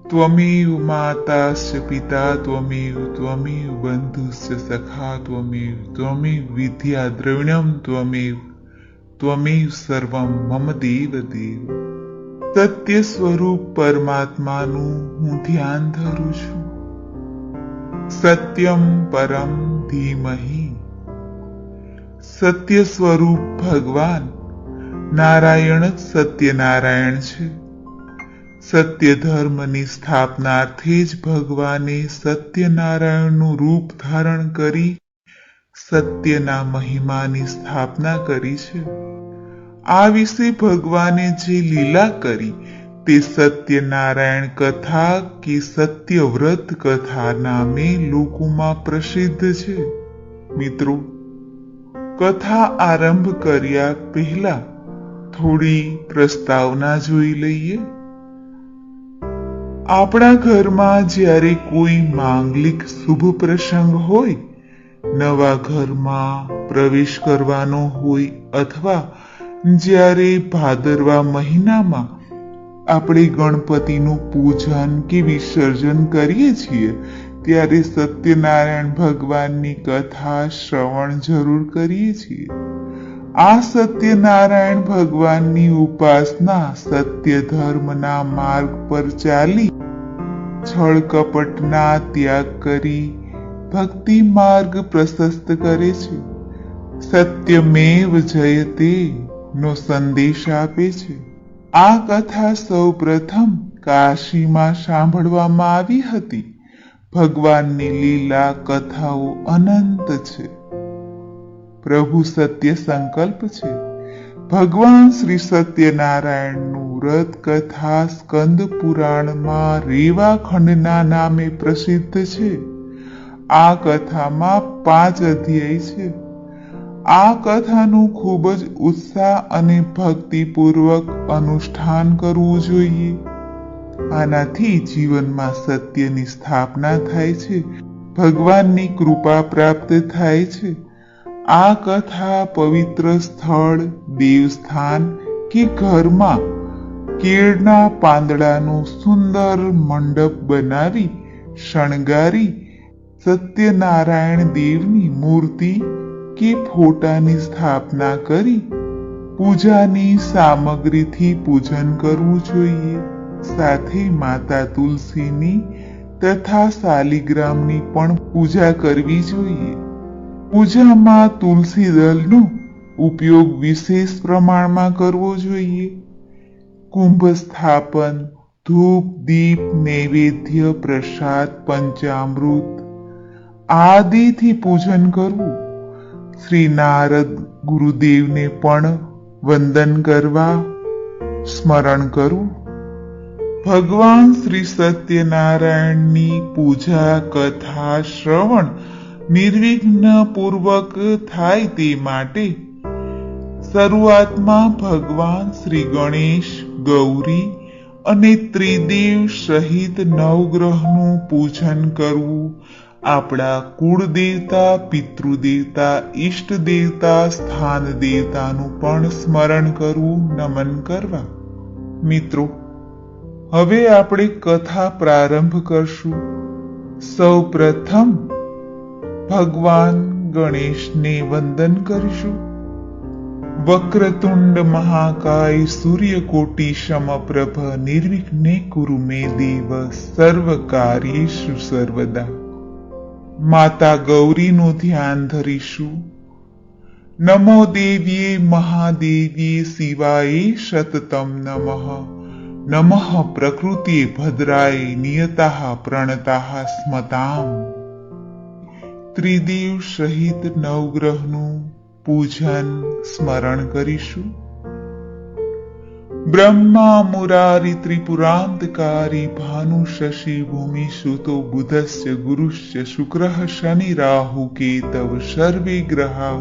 त्वमेव माताश्च पिता त्वमेव बन्धुश्च सखा त्वमेव विद्या द्रविणं त्वमेव सर्वं मम देव देव। સત્ય સ્વરૂપ પરમાત્માનું હું ધ્યાન ધરું છું। સત્યમ પરમ ધીમહિ। સત્ય સ્વરૂપ ભગવાન નારાયણ જ સત્યનારાયણ છે। સત્ય ધર્મની સ્થાપનાર્થે જ ભગવાને સત્યનારાયણનું રૂપ ધારણ કરી સત્યના મહિમાની સ્થાપના કરી છે। આ વિશે ભગવાને જે લીલા કરી તે સત્યનારાયણ કથા કે સત્યવ્રત કથા નામે લોકોમાં પ્રસિદ્ધ છે। મિત્રો, કથા આરંભ કર્યા પહેલા થોડી પ્રસ્તાવના જોઈ લઈએ। આપણા ઘરમાં જ્યારે કોઈ માંગલિક શુભ પ્રસંગ હોય, નવા ઘરમાં પ્રવેશ કરવાનો હોય અથવા જ્યારે ભાદરવા મહિનામાં આપણે ગણપતિનું પૂજન કે વિસર્જન કરીએ છીએ ત્યારે સત્યનારાયણ ભગવાનની કથા શ્રવણ જરૂર કરીએ છીએ। આ સત્યનારાયણ ભગવાનની ઉપાસના સત્ય ધર્મના માર્ગ પર ચાલી છળ કપટના ત્યાગ કરી ભક્તિ માર્ગ પ્રશસ્ત કરે છે। સત્યમેવ જયતે નો સંદેશ આપે છે। આ કથા સૌ પ્રથમ કાશીમાં સાંભળવામાં આવી હતી। ભગવાનની લીલા કથાઓ અનંત છે। પ્રભુ સત્ય સંકલ્પ છે। ભગવાન શ્રી સત્યનારાયણનું વ્રત કથા સ્કંદ પુરાણમાં રેવા ખંડના નામે પ્રસિદ્ધ છે। આ કથામાં 5 અધ્યાય છે। આ કથાનું ખૂબ જ ઉત્સાહ અને ભક્તિપૂર્વક અનુષ્ઠાન કરવું જોઈએ। આનાથી જીવનમાં સત્યની સ્થાપના થાય છે, ભગવાનની કૃપા પ્રાપ્ત થાય છે। આ કથા પવિત્ર સ્થળ, દેવસ્થાન કે ઘરમાં કેળના પાંદડાનો સુંદર મંડપ બનાવી શણગારી સત્યનારાયણ દેવની મૂર્તિ કે ફોટાની સ્થાપના કરી પૂજાની સામગ્રીથી પૂજન કરવું જોઈએ। સાથે માતા તુલસીની તથા શાલિગ્રામની પણ પૂજા કરવી જોઈએ। પૂજામાં તુલસી દળનો ઉપયોગ વિશેષ પ્રમાણમાં કરવો જોઈએ। કુંભ સ્થાપન, ધૂપ દીપ નૈવેદ્ય પ્રસાદ પંચામૃત આદિથી પૂજન કરવું। શ્રી નારદ ગુરુદેવને પણ વંદન કરવા, સ્મરણ કરવું। ભગવાન શ્રી સત્યનારાયણની પૂજા કથા શ્રવણ નિર્વિઘ્ન પૂર્વક થાય તે માટે શરૂઆતમાં ભગવાન શ્રી ગણેશ, ગૌરી અને ત્રિદેવ સહિત નવગ્રહનું પૂજન કરવું। આપણા કુળદેવતા, પિતૃદેવતા, ઈષ્ટ દેવતા, સ્થાન દેવતાનું પણ સ્મરણ કરવું, નમન કરવા। મિત્રો, હવે આપણે કથા પ્રારંભ કરશું। સૌ પ્રથમ ભગવાન ગણેશને વંદન કરીશું। વક્રતુંડ મહાકાય સૂર્યકોટિ સમપ્રભ નિર્વિઘ્ને કુરુ મે દેવ સર્વ કાર્યેષુ સર્વદા। માતા ગૌરીનું ધ્યાન ધરીશું। નમો દેવીએ મહાદેવીએ શિવાય સતતમ નમઃ। નમઃ પ્રકૃતિએ ભદ્રાય નિયતાઃ પ્રણતાઃ સ્મતામ। ત્રિદેવ સહિત નવગ્રહનું પૂજન સ્મરણ કરીશું। બ્રહ્મા મુરારી ત્રિપુરાંતકારી ભાનુ શશિ ભૂમિ સુતો બુધસ્ય ગુરુશ્ચ શુક્રઃ શનિ રાહુ કેતવ સર્વે ગ્રહા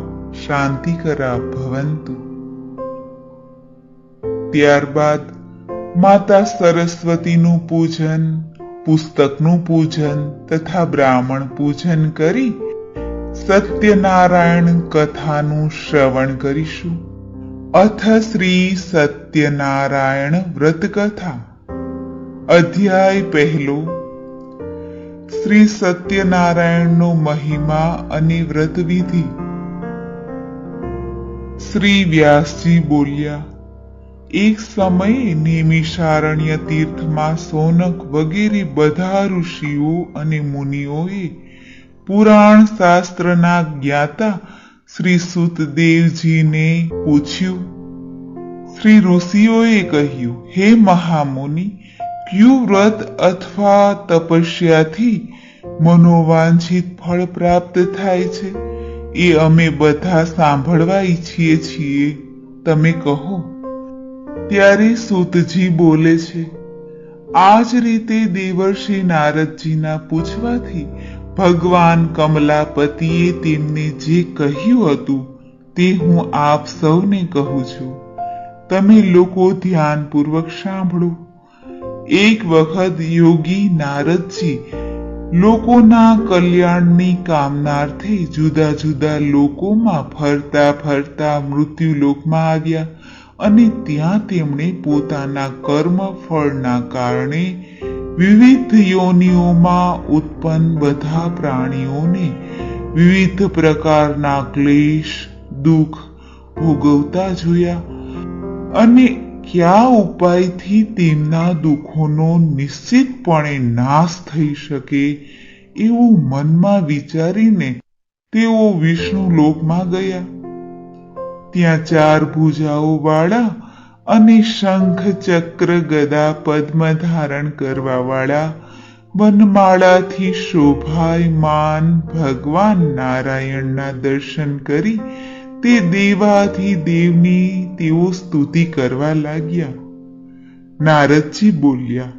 શાંતિકરા ભવંતુ। ત્યારબાદ માતા સરસ્વતીનું પૂજન, પુસ્તકનું પૂજન તથા બ્રાહ્મણ પૂજન કરી સત્યનારાયણ કથાનું શ્રવણ કરીશું। અથ શ્રી સત્યનારાયણ વ્રત કથા। અધ્યાય પહેલો શ્રી સત્યનારાયણનો મહિમા અને વ્રતવિધિ. શ્રી વ્યાસજી બોલ્યા, એક સમયે નેમિષારણ્ય તીર્થમાં સોનક વગેરે બધા ઋષિઓ અને મુનિઓએ પુરાણ શાસ્ત્રના જ્ઞાતા શ્રી સુતદેવજીને પૂછ્યું. શ્રી ઋષિઓએ કહ્યું, હે મહામુનિ, કયું વ્રત અથવા તપસ્યાથી મનોવાંછિત ફળ પ્રાપ્ત થાય છે? એ અમે બધા સાંભળવા ઈચ્છીએ છીએ, તમે કહો. ત્યારે સૂતજી બોલે છે, આ જ રીતે દેવર્ષિ નારદજીના પૂછવાથી ભગવાન કમલાપતિએ તેમને જે કહ્યું હતું તે હું આપ સૌને કહું છું. તમે લોકો ધ્યાનપૂર્વક સાંભળો. એક વખત યોગી નારદજી લોકોના કલ્યાણની કામનાર્થે જુદા જુદા લોકોમાં ફરતા ફરતા મૃત્યુલોકમાં આવ્યા અને ત્યાં તેમણે પોતાના કર્મ ફળના કારણે વિવિધ યોનિઓમાં ઉત્પન્ન બધા પ્રાણીઓને વિવિધ પ્રકારના ક્લેશ દુઃખ ભોગવતા જોયા અને કયા ઉપાયથી તેમના દુઃખોનો નિશ્ચિતપણે નાશ થઈ શકે એવું મનમાં વિચારીને તેઓ વિષ્ણુ લોકમાં ગયા. ત્યાં 4 ભુજાઓ વાળા અને શંખ ચક્ર ગદા પદ્મ ધારણ કરવા વાળા વનમાળાથી શોભાયમાન ભગવાન નારાયણના દર્શન કરી તે દેવાધિદેવની તેઓ સ્તુતિ કરવા લાગ્યા. નારદજી બોલ્યા,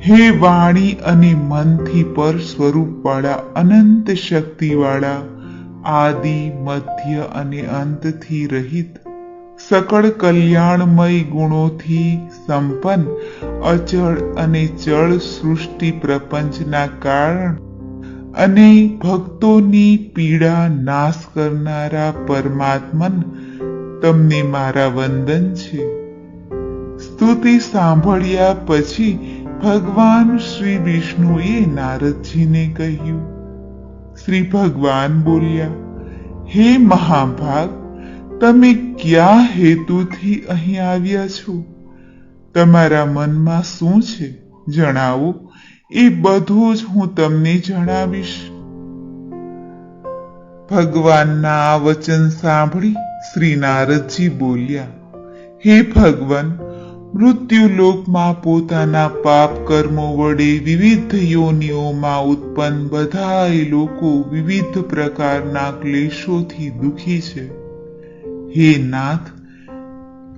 હે વાણી અને મનથી પર સ્વરૂપવાળા અનંત શક્તિવાળા આદિ મધ્ય અને અંતથી રહિત સકળ કલ્યાણમય ગુણોથી સંપન્ન અચળ અને ચળ સૃષ્ટિ પ્રપંચના કારણ અને ભક્તોની પીડા નાશ કરનારા પરમાત્મન, તમને મારા વંદન છે. સ્તુતિ સાંભળ્યા પછી ભગવાન શ્રી વિષ્ણુએ નારદજીને કહ્યું. શ્રી ભગવાન બોલ્યા, હે મહાભાગ, તમે કયા હેતુથી અહીં આવ્યા છો? તમારા મનમાં શું છે જણાવો, એ બધું જ હું તમને જણાવીશ. ભગવાનના આ વચન સાંભળી શ્રી નારદજી બોલ્યા, હે ભગવાન, મૃત્યુલોકમાં પોતાના પાપ કર્મો વડે વિવિધ યોનિઓમાં ઉત્પન્ન બધાય લોકો વિવિધ પ્રકારના ક્લેશોથી દુઃખી છે. હે નાથ,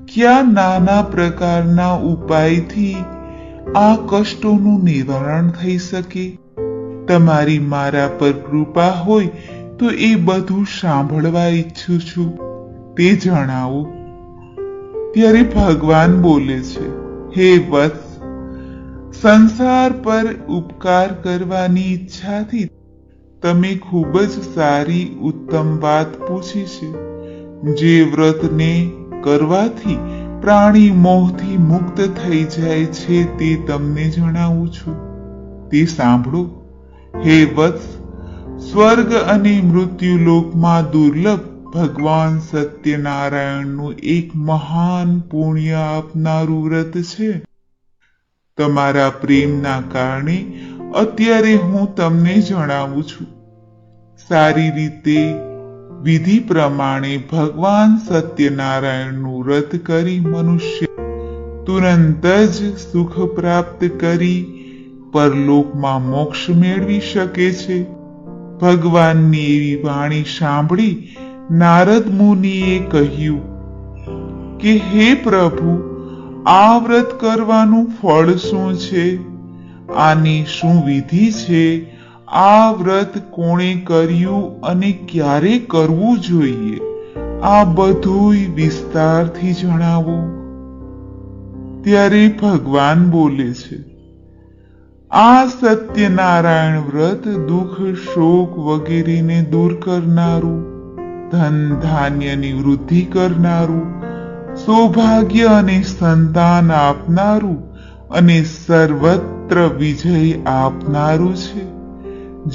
કયા નાના પ્રકારના ઉપાયથી આ કષ્ટોનું નિવારણ થઈ શકે? તમારી મારા પર કૃપા હોય તો એ બધું સાંભળવા ઈચ્છું છું, તે જણાવો. ત્યારે ભગવાન બોલે છે, હે વત્સ, સંસાર પર ઉપકાર કરવાની ઈચ્છાથી તમે ખૂબ જ સારી ઉત્તમ વાત પૂછી છે. જે વ્રતને કરવાથી પ્રાણી મોહથી મુક્ત થઈ જાય છે તે તમને જણાવું છું, તે સાંભળો. હે વત્સ, સ્વર્ગ અને મૃત્યુલોકમાં દુર્લભ ભગવાન સત્યનારાયણનું એક મહાન પુણ્ય આપનારું વ્રત છે. તમારા પ્રેમના કારણે અત્યારે હું તમને જણાવું છું. સારી રીતે વિધિ પ્રમાણે ભગવાન સત્યનારાયણનું વ્રત કરી મનુષ્ય તુરંત જ સુખ પ્રાપ્ત કરી પરલોકમાં મોક્ષ મેળવી શકે છે. ભગવાનની એવી વાણી સાંભળી નારદ મુનિએ કહ્યું કે હે પ્રભુ, આ વ્રત કરવાનું ફળ શું છે? આની શું વિધિ છે? આ વ્રત કોણે કર્યું અને ક્યારે કરવું જોઈએ? આ બધુંય વિસ્તારથી જણાવો. ત્યારે ભગવાન બોલે છે, આ સત્યનારાયણ વ્રત દુઃખ શોક વગેરેને દૂર કરનારું, ધન ધાન્યની વૃદ્ધિ કરનારું, સૌભાગ્ય અને સંતાન આપનારું અને સર્વત્ર વિજય આપનારું છે,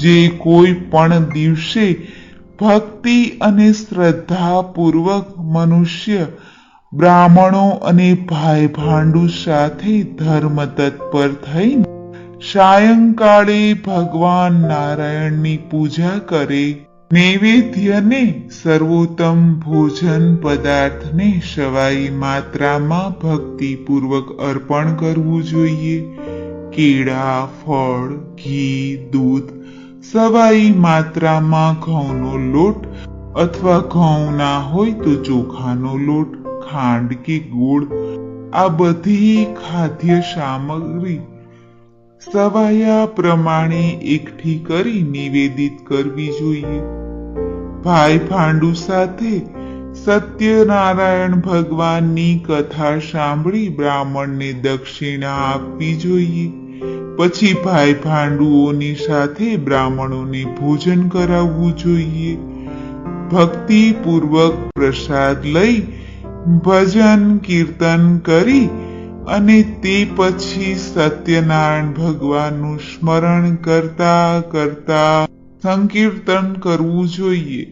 જે કોઈ પણ દિવસે ભક્તિ અને શ્રદ્ધા પૂર્વક મનુષ્ય બ્રાહ્મણો અને ભાઈ ભાંડુ સાથે ધર્મ તત્પર થઈ સાયંકાળે ભગવાન નારાયણની પૂજા કરે, નૈવેદ્યને સર્વોત્તમ ભોજન પદાર્થને સવાઈ માત્રામાં ભક્તિપૂર્વક અર્પણ કરવું જોઈએ. કેળા, ફળ, ઘી, દૂધ, સવાઈ માત્રામાં ઘઉંનો લોટ અથવા ઘઉં ના હોય તો ચોખાનો લોટ, ખાંડ કે ગોળ, આ બધી ખાદ્ય સામગ્રી સવાયા પ્રમાણે એકઠી કરી નિવેદિત કરવી જોઈએ. ભાઈ ભાંડુ સાથે સત્યનારાયણ ભગવાનની કથા સાંભળી બ્રાહ્મણને દક્ષિણા આપવી જોઈએ. પછી ભાઈ ભાંડુઓની સાથે બ્રાહ્મણોને ભોજન કરાવવું જોઈએ. ભક્તિપૂર્વક પ્રસાદ લઈ ભજન કીર્તન કરી અને તે પછી સત્યનારાયણ ભગવાનનું સ્મરણ કરતા કરતા સંકીર્તન કરવું જોઈએ.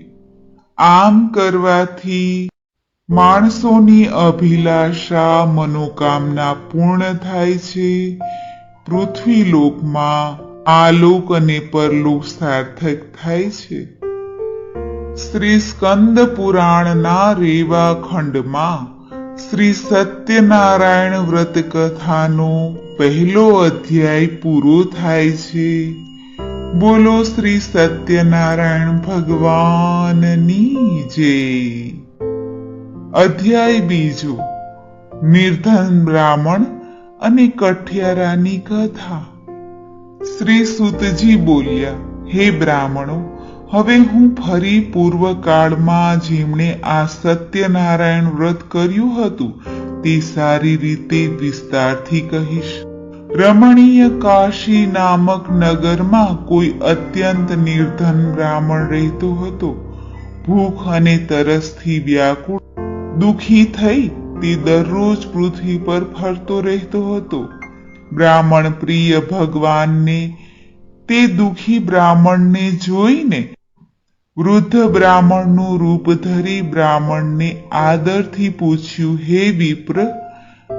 આમ કરવાથી માણસોની અભિલાષા મનોકામના પૂર્ણ થાય છે. પૃથ્વી લોકમાં આલોક અને પરલોક સાર્થક થાય છે. શ્રી સ્કંદ પુરાણના રેવા ખંડમાં શ્રી સત્યનારાયણ વ્રત કથાનો પહેલો અધ્યાય પૂરો થાય છે. બોલો શ્રી સત્યનારાયણ ભગવાનની જય. અધ્યાય બીજો, નિર્ધન બ્રાહ્મણ અને કઠિયારાની કથા. શ્રી સુતજી બોલ્યા, હે બ્રાહ્મણો, હવે હું ફરી પૂર્વકાળમાં જેમણે આ સત્યનારાયણ વ્રત કર્યું હતું તે સારી રીતે વિસ્તારથી કહીશ. રમણીય કાશી નામક નગરમાં કોઈ અત્યંત નિર્ધન બ્રાહ્મણ રહેતો હતો. ભૂખ અને તરસથી વ્યાકુળ દુઃખી થઈ તે દરરોજ પૃથ્વી પર ફરતો રહેતો હતો. બ્રાહ્મણ પ્રિય ભગવાનને તે દુઃખી બ્રાહ્મણને જોઈને વૃદ્ધ બ્રાહ્મણનું રૂપ ધરી બ્રાહ્મણને આદરથી પૂછ્યું, હે વિપ્ર,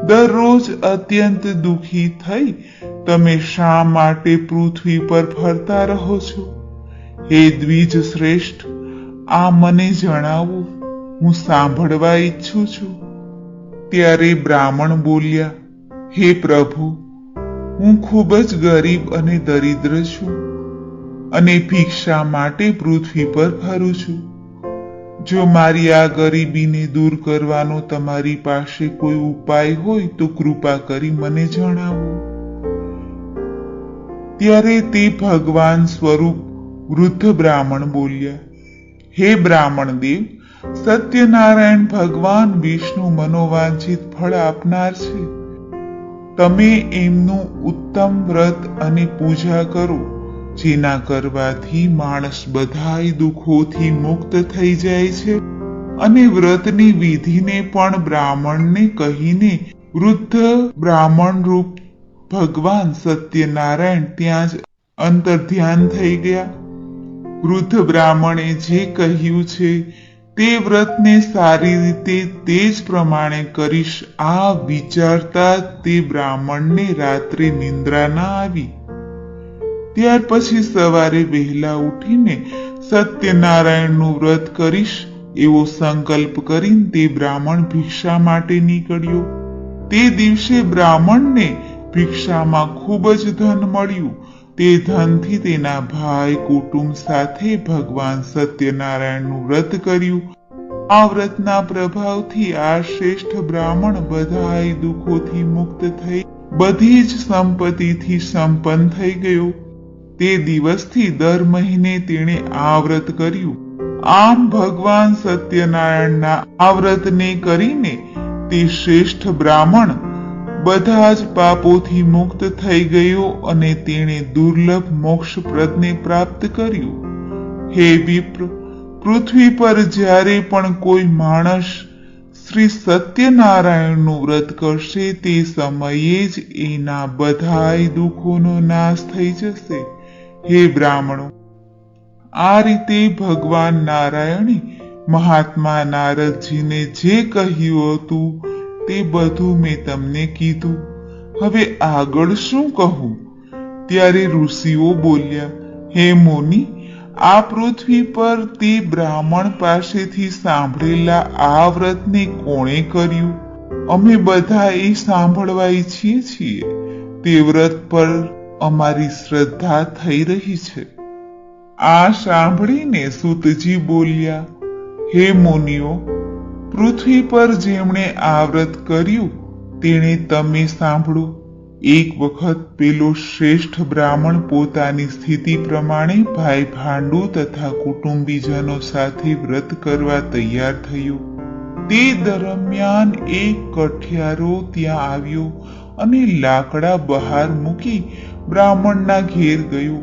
દરરોજ અત્યંત દુઃખી થઈ તમે શા માટે પૃથ્વી પર ફરતા રહો છો? હે દ્વિજ શ્રેષ્ઠ, આ મને જણાવો, હું સાંભળવા ઈચ્છું છું. ત્યારે બ્રાહ્મણ બોલ્યા, હે પ્રભુ, હું ખૂબ જ ગરીબ અને દરિદ્ર છું અને ભિક્ષા માટે પૃથ્વી પર ફરું છું. જો મારી આ ગરીબીને દૂર કરવાનો તમારી પાસે કોઈ ઉપાય હોય તો કૃપા કરી મને જણાવો. ત્યારે તે ભગવાન સ્વરૂપ વૃદ્ધ બ્રાહ્મણ બોલ્યા, હે બ્રાહ્મણ દેવ, સત્યનારાયણ ભગવાન વિષ્ણુ મનોવાંછિત ફળ આપનાર છે. તમે એમનું ઉત્તમ વ્રત અને પૂજા કરો, જેના કરવાથી માણસ બધાય દુઃખોથી મુક્ત થઈ જાય છે. અને વ્રતની વિધિને પણ બ્રાહ્મણને કહીને વૃદ્ધ બ્રાહ્મણ રૂપ ભગવાન સત્યનારાયણ ત્યાં જ અંતર્ધ્યાન થઈ ગયા. વૃદ્ધ બ્રાહ્મણે જે કહ્યું છે તે વ્રતને સારી રીતે તે જ પ્રમાણે કરીશ, આ વિચારતા તે બ્રાહ્મણને રાત્રે નિંદ્રા ના આવી. ત્યાર પછી સવારે વહેલા ઉઠીને સત્યનારાયણનું વ્રત કરીશ એવો સંકલ્પ કરીને તે બ્રાહ્મણ ભિક્ષા માટે નીકળ્યો. તે દિવસે બ્રાહ્મણને ભિક્ષામાં ખૂબ જ ધન મળ્યું. તે ધનથી તેના ભાઈ કુટુંબ સાથે ભગવાન સત્યનારાયણનું વ્રત કર્યું. આ વ્રતના પ્રભાવથી આ શ્રેષ્ઠ બ્રાહ્મણ બધાય દુઃખોથી મુક્ત થઈ બધી જ સંપત્તિથી સંપન્ન થઈ ગયો. તે દિવસથી દર મહિને તેણે આ વ્રત કર્યું. આમ ભગવાન સત્યનારાયણના આ વ્રતને કરીને તે શ્રેષ્ઠ બ્રાહ્મણ બધા જ પાપોથી મુક્ત થઈ ગયો અને તેણે દુર્લભ મોક્ષપ્રદને પ્રાપ્ત કર્યું. હે વિપ્ર, પૃથ્વી પર જ્યારે પણ કોઈ માણસ શ્રી સત્યનારાયણનું વ્રત કરશે તે સમયે જ એના બધાય દુઃખોનો નાશ થઈ જશે. હે બ્રાહ્મણો, આ રીતે ભગવાન નારાયણે મહાત્મા નારદજીને જે કહ્યું હતું તે બધું મેં તમને કીધું. હવે આગળ શું કહું? ત્યારે ઋષિઓ બોલ્યા, હે મુનિ, આ પૃથ્વી પર તે બ્રાહ્મણ પાસેથી સાંભળેલા આ વ્રતને કોણે કર્યું? અમે બધા એ સાંભળવા ઈચ્છીએ છીએ. તે વ્રત પર અમારી શ્રદ્ધા થઈ રહી છે. આ સાંભળીને સૂતજી બોલ્યા, હે મુનિઓ, પૃથ્વી પર જેમણે આ વ્રત કર્યું તેણે તમે સાંભળો. એક વખત પેલો શ્રેષ્ઠ બ્રાહ્મણ પોતાની સ્થિતિ પ્રમાણે ભાઈ ભાંડુ તથા કુટુંબીજનો સાથે વ્રત કરવા તૈયાર થયો. તે દરમિયાન એક કઠિયારો ત્યાં આવ્યો અને લાકડા બહાર મૂકી બ્રાહ્મણના ઘેર ગયો.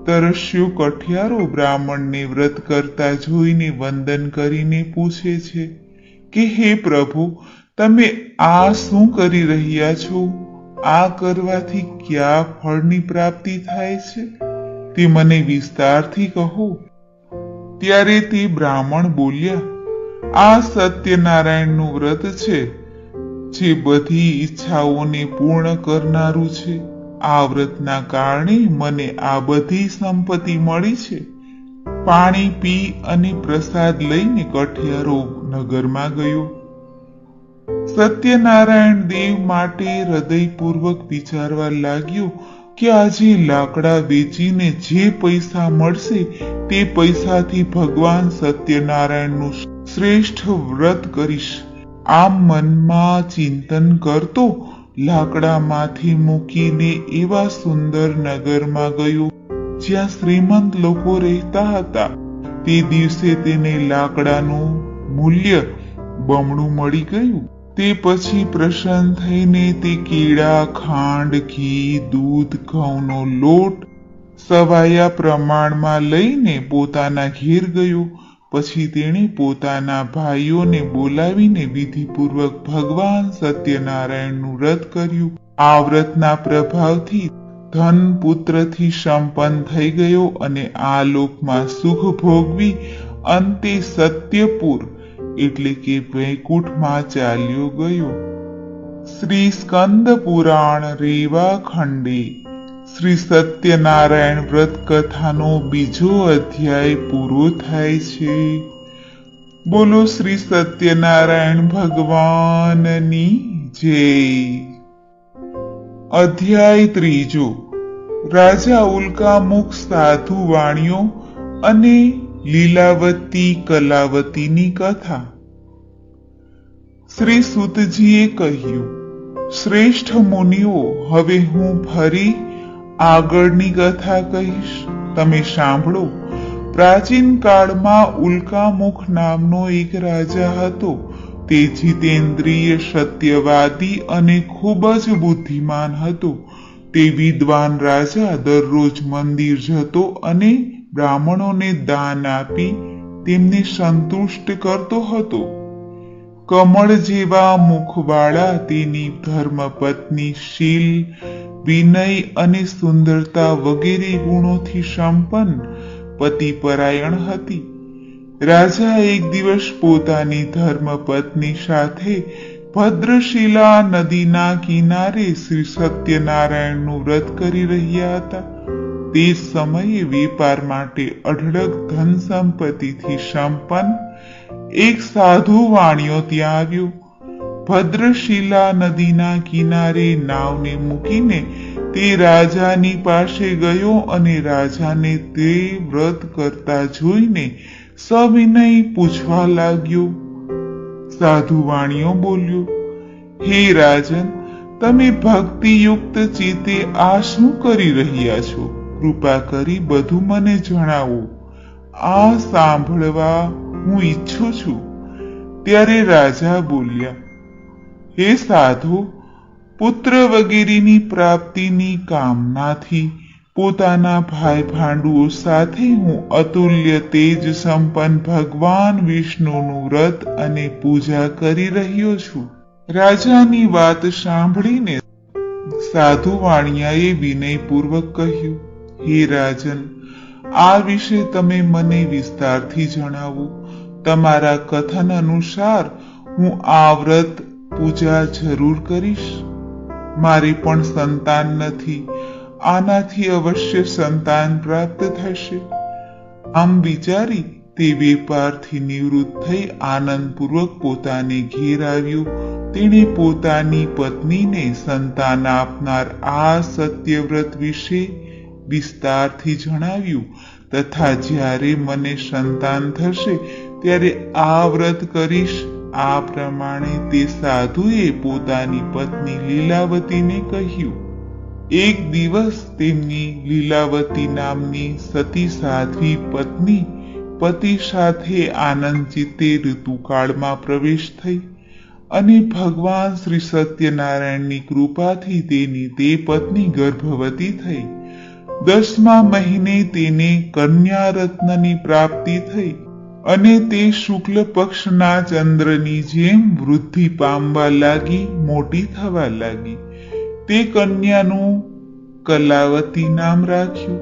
તરસ્યો કઠિયારો બ્રાહ્મણને વ્રત કરતા જોઈને વંદન કરીને પૂછે છે કે હે પ્રભુ, તમે આ શું કરી રહ્યા છો? આ કરવાથી કયા ફળની પ્રાપ્તિ થાય છે તે મને વિસ્તારથી કહો. ત્યારે તે બ્રાહ્મણ બોલ્યા, આ સત્યનારાયણનું વ્રત છે, જે બધી ઈચ્છાઓને પૂર્ણ કરનારું છે. આ વ્રતના કારણે મને આ બધી સંપત્તિ મળી છે. પાણી પી અને પ્રસાદ લઈને કઠિયારો નગરમાં ગયો. સત્યનારાયણ દેવ માટે હૃદયપૂર્વક વિચારવા લાગ્યો કે આજે લાકડા વેચીને જે પૈસા મળશે તે પૈસાથી ભગવાન સત્યનારાયણનું શ્રેષ્ઠ વ્રત કરીશ. આમ મનમાં ચિંતન કરતો લાકડામાંથી મૂકીને એવા સુંદર નગરમાં ગયો જ્યાં શ્રીમંત લોકો રહેતા હતા. તે દિવસે તેને લાકડાનું મૂલ્ય બમણું મળી ગયું. તે પછી પ્રસન્ન થઈને તે કેળા, ખાંડ, ઘી, દૂધ, ઘઉંનો લોટ સવાયા પ્રમાણમાં લઈને પોતાના ઘેર ગયો. પછી તેણે પોતાના ભાઈઓને બોલાવીને વિધિપૂર્વક ભગવાન સત્યનારાયણનું વ્રત કર્યું. આ વ્રતના પ્રભાવથી ધન પુત્રથી સંપન્ન થઈ ગયો અને આ લોકમાં સુખ ભોગવી અંતે સત્યપુર એટલે કે વૈકુંઠમાં ચાલ્યો ગયો. શ્રી સ્કંદ પુરાણ રેવા ખંડે શ્રી સત્યનારાયણ વ્રત કથાનો બીજો અધ્યાય પૂરો થાય છે. બોલો શ્રી સત્યનારાયણ ભગવાનની જય. અધ્યાય ત્રીજો. રાજા ઉલ્કામુખ સાધુ વાણિયો અને લીલાવતી કલાવતીની કથા. શ્રી સુતજીએ કહ્યું, શ્રેષ્ઠ મુનિઓ, હવે હું ફરી આગળની કથા કહીશ, તમે સાંભળો. પ્રાચીન કાળમાં ઉલ્કામુખ નામનો એક રાજા હતો. તે જીતેન્દ્રિય, સત્યવાદી અને ખૂબ જ બુદ્ધિમાન હતો. તે વિદ્વાન રાજા દરરોજ મંદિર જતો અને બ્રાહ્મણોને દાન આપી તેમને સંતુષ્ટ કરતો હતો. કમળ જેવા મુખવાળા તેની ધર્મપત્ની શીલ, વિનય અને સુંદરતા વગેરે ગુણોથી સંપન્ન પતિપરાયણ હતી. રાજા એક દિવસ પોતાની ધર્મપત્ની સાથે ભદ્રશિલા નદીના કિનારે શ્રી સત્યનારાયણનું વ્રત કરી રહ્યા હતા. તે સમયે વેપાર માટે અઢળક ધન સંપત્તિથી સંપન્ન એક સાધુ વાણિયો ત્યાં આવ્યો. ભદ્રશિલા નદીના કિનારે નાવને મૂકીને તે રાજાની પાસે ગયો અને રાજાને તે વ્રત કરતા જોઈને સવિનય પૂછવા લાગ્યો. સાધુ વાણિયો બોલ્યો, હે રાજન, તમે ભક્તિયુક્ત ચિત્તે આ શું કરી રહ્યા છો? કૃપા કરી બધું મને જણાવો. આ સાંભળવા હું ઈચ્છું છું. ત્યારે રાજા બોલ્યા, હે સાધુ, પુત્ર વગેરેની પ્રાપ્તિની કામનાથી પોતાના ભાઈ ભાંડુઓ સાથે હું અતુલ્ય તેજ સંપન્ન ભગવાન વિષ્ણુનું વ્રત અને પૂજા કરી રહ્યો છું. રાજાની વાત સાંભળીને સાધુ વાણિયાએ વિનયપૂર્વક કહ્યું, હે રાજન, આ વિશે તમે મને વિસ્તારથી જણાવો. તમારા કથન અનુસાર હું આ વ્રત પૂજા જરૂર કરીશ. મારે પણ સંતાન નથી, આનાથી અવશ્ય સંતાન પ્રાપ્ત થશે. આમ વિચારી તે વેપારથી નિવૃત્ત થઈ આનંદપૂર્વક પોતાને ઘેર આવ્યો. તેણે પોતાની પત્નીને સંતાન આપનાર આ સત્યવ્રત વિશે વિસ્તારથી જણાવ્યું તથા જ્યારે મને સંતાન થશે ત્યારે આ વ્રત કરીશ. આ પ્રમાણે તે સાધુએ પોતાની પત્ની લીલાવતીને કહ્યું. એક દિવસ તેમની લીલાવતી નામની સતી સાધ્વી પત્ની પતિ સાથે આનંદ ચિત્તે ઋતુકાળમાં પ્રવેશ થઈ અને ભગવાન શ્રી સત્યનારાયણની કૃપાથી તેની તે પત્ની ગર્ભવતી થઈ. 10મા મહિને તેને કન્યા રત્નની પ્રાપ્તિ થઈ અને તે શુક્લ પક્ષના ચંદ્રની જેમ વૃદ્ધિ પામવા લાગી, મોટી થવા લાગી. તે કન્યાનું કલાવતી નામ રાખ્યું.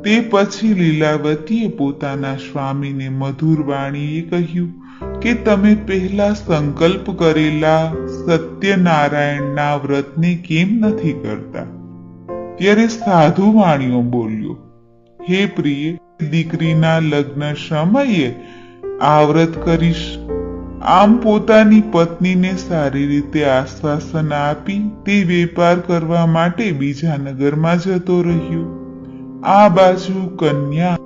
તે પછી લીલાવતીએ પોતાના સ્વામીને મધુર વાણીએ કહ્યું કે તમે પહેલા સંકલ્પ કરેલા સત્યનારાયણના વ્રતને કેમ નથી કરતા? ત્યારે સાધુ વાણીઓ બોલ્યો, હે પ્રિય, દીકરીના લગ્ન સમયે આ વ્રત કરીશ. આમ પોતાની પત્નીને સારી રીતે આશ્વાસન આપી તે વેપાર કરવા માટે બીજા નગરમાં જતો રહ્યો. આ બાજુ કન્યા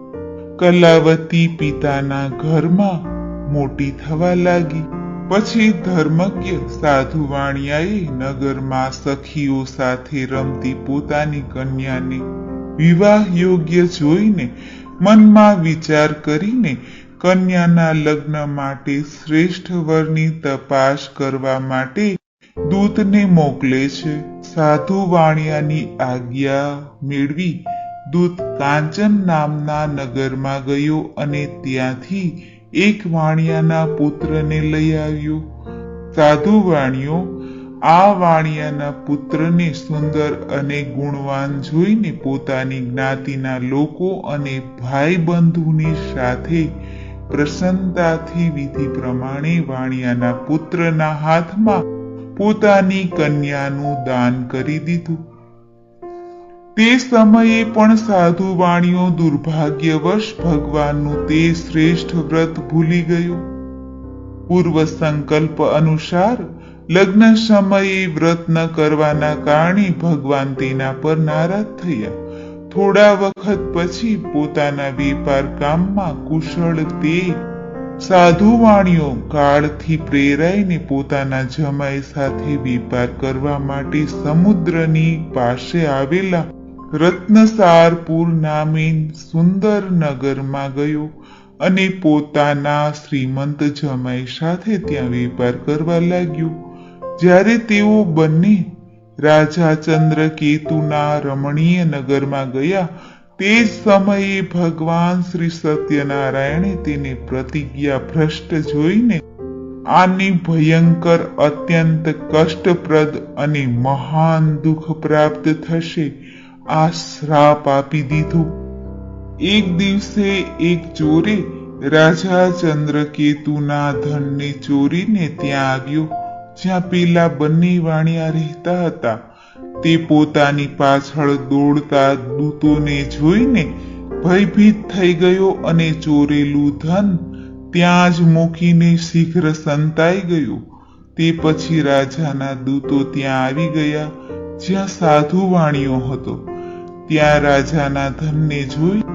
કલાવતી પિતાના ઘરમાં મોટી થવા લાગી. પછી ધર્મજ્ઞ સાધુ વાણિયાએ નગરમાં સખીઓ સાથે રમતી પોતાની કન્યાને વિવાહ યોગ્ય જોઈને મનમાં વિચાર કરીને કન્યાના લગ્ન માટે શ્રેષ્ઠ વરની તપાસ કરવા માટે દૂતને મોકલે છે. સાધુ વાણિયાની આજ્ઞા મેળવી દૂત કાંચન નામના નગરમાં ગયો અને ત્યાંથી એક વાણિયાના પુત્રને લઈ આવ્યો. સાધુ વાણિયો આ વાણિયાના પુત્રને સુંદર અને ગુણવાન જોઈને પોતાની જ્ઞાતિના લોકો અને ભાઈ બંધુની સાથે પ્રસન્નતાથી વિધિ પ્રમાણે વાણિયાના પુત્રના હાથમાં પોતાની કન્યાનું દાન કરી દીધું. તે સમયે પણ સાધુ વાણિયો દુર્ભાગ્યવશ ભગવાનનું તે શ્રેષ્ઠ વ્રત ભૂલી ગયો. પૂર્વ સંકલ્પ અનુસાર લગ્ન સમયે વ્રત ન કરવાના કારણે ભગવાન તેના પર નારાજ થયા. થોડા વખત પછી પોતાના વેપાર કામમાં કુશળ તે સાધુ વાણિયો કાળથી પ્રેરાઈને પોતાના જમાઈ સાથે વેપાર કરવા માટે સમુદ્રની પાસે આવેલા રત્નસારપુર નામે સુંદર નગરમાં ગયો અને પોતાના શ્રીમંત જમાઈ સાથે ત્યાં વેપાર કરવા લાગ્યો. જ્યારે તેઓ બંને રાજા ચંદ્રકેતુના રમણીય નગરમાં ગયા તે જ સમયે ભગવાન શ્રી સત્યનારાયણે તેને પ્રતિજ્ઞા ભ્રષ્ટ જોઈને આની ભયંકર, અત્યંત કષ્ટપ્રદ અને મહાન દુઃખ પ્રાપ્ત થશે આ શ્રાપ આપી દીધો. એક દિવસે એક ચોરે રાજા ચંદ્રકેતુના ધનને ચોરીને ત્યાં આવ્યો જ્યાં પેલા બંને વાણિયા રહેતા હતા. તે પોતાની પાછળ દોડતા દૂતોને જોઈને ભયભીત થઈ ગયો અને ચોરેલું ધન ત્યાં જ મૂકીને શીઘ્ર સંતાઈ ગયો. તે પછી રાજાના દૂતો ત્યાં આવી ગયા જ્યાં સાધુ વાણિયો હતો. ત્યાં રાજાના ધનને જોઈ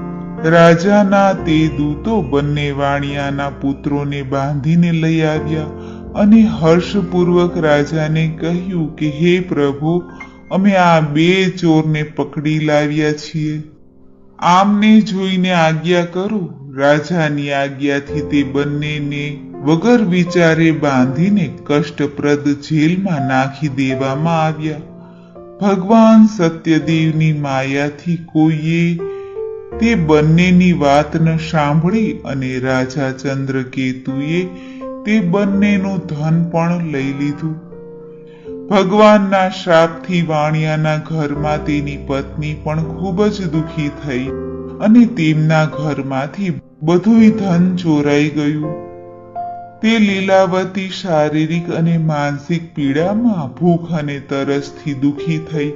રાજાના તે દૂતો બંને વાણિયાના પુત્રોને બાંધીને લઈ આવ્યા અને હર્ષપૂર્વક રાજાને કહ્યું કે હે પ્રભુ, અમે આ બે ચોરને પકડી લાવ્યા છીએ. આમને જોઈને આજ્ઞા કરો. રાજાની આજ્ઞાથી તે બંનેને વગર વિચારે બાંધીને કષ્ટપ્રદ જેલમાં નાખી દેવામાં આવ્યા. ભગવાન સત્યદેવની માયાથી કોઈએ તે બંનેની વાત ન સાંભળી અને રાજા ચંદ્રકેતુએ તે બંનેનું ધન પણ લઈ લીધું. ભગવાનના શાપથી વાણિયાના ઘરમાં તેની પત્ની પણ ખૂબ જ દુઃખી થઈ અને તેમના ઘરમાંથી બધુંય ધન ચોરાઈ ગયું. તે લીલાવતી શારીરિક અને માનસિક પીડામાં ભૂખ અને તરસથી દુઃખી થઈ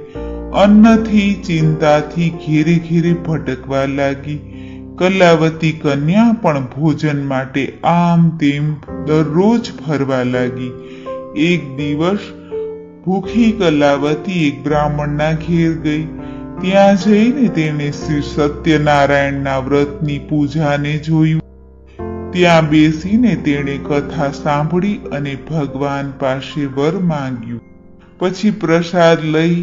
અન્નથી ચિંતાથી ઘેરે ઘેરે ભટકવા લાગી. કલાવતી કન્યા પણ ભોજન માટે આમ તેમ દરરોજ ફરવા લાગી. એક દિવસ ભૂખી કલાવતી એક બ્રાહ્મણના ઘેર ગઈ. ત્યાં જઈને તેણે શ્રી સત્યનારાયણના વ્રતની પૂજાને જોયું. ત્યાં બેસીને તેણે કથા સાંભળી અને ભગવાન પાસે વર માંગ્યું. પછી પ્રસાદ લઈ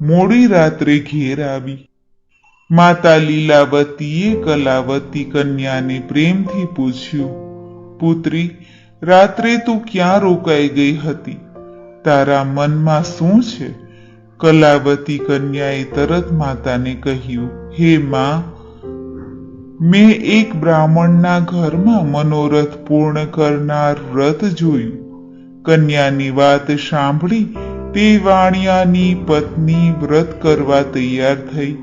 મોડી રાત્રે ઘેર આવી. માતા લીલાવતીએ કલાવતી કન્યાને પ્રેમથી પૂછ્યું, પુત્રી, રાત્રે તું ક્યાં રોકાઈ ગઈ હતી? તારા મનમાં શું છે? કલાવતી કન્યાએ તરત માતાને કહ્યું, હે માં, મેં એક બ્રાહ્મણના ઘરમાં મનોરથ પૂર્ણ કરનાર વ્રત જોયું. કન્યાની વાત સાંભળી તે વાણિયાની પત્ની વ્રત કરવા તૈયાર થઈ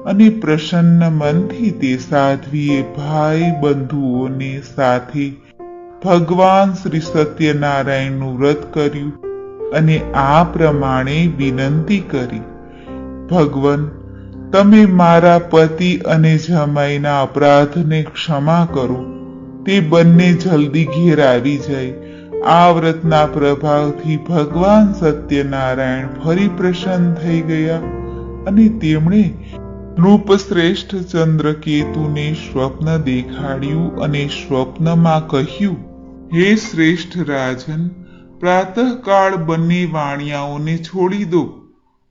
અને પ્રસન્ન મનથી તે સાધ્વીએ ભાઈ બંધુઓને સાથે ભગવાન શ્રી સત્યનારાયણનું વ્રત કર્યું અને આ પ્રમાણે વિનંતી કરી, ભગવાન, તમે મારા પતિ અને જમાઈના અપરાધને ક્ષમા કરો. તે બંને જલ્દી ઘેર આવી જાય. આ વ્રતના પ્રભાવથી ભગવાન સત્યનારાયણ ફરી પ્રસન્ન થઈ ગયા અને તેમણે નૃપશ્રેષ્ઠ ચંદ્રકેતુને સ્વપ્ન દેખાડ્યું અને સ્વપ્નમાં કહ્યું, હે શ્રેષ્ઠ રાજન, પ્રાતઃકાળ બંને વાણિયાઓને છોડી દો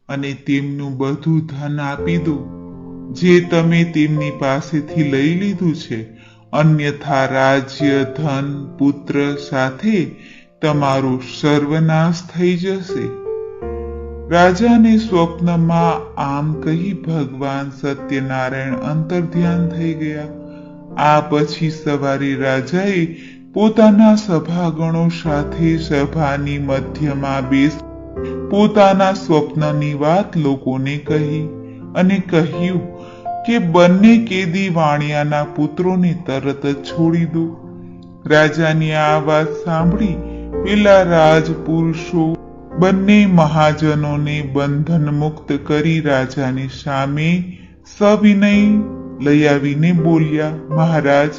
અને તેમનું બધું ધન આપી દો જે તમે તેમની પાસેથી લઈ લીધું છે. અન્યથા રાજ્ય, ધન, પુત્ર સાથે તમારો સર્વનાશ થઈ જશે. રાજાને સ્વપ્નમાં આમ કહી ભગવાન સત્યનારાયણ અંતર્ધ્યાન થઈ ગયા. આ પછી સવારે રાજાએ પોતાના સભાગણો સાથે સભાની મધ્યમાં બેસી પોતાના સ્વપ્નની વાત લોકોને કહી અને કહ્યું કે બંને કેદી વાણિયાના પુત્રોને તરત જ છોડી દો. રાજાની આ વાત સાંભળી પેલા રાજપુરુષો બંને મહાજનોને બંધન મુક્ત કરી રાજાની સામે સવિનય લઈ આવીને બોલ્યા, મહારાજ,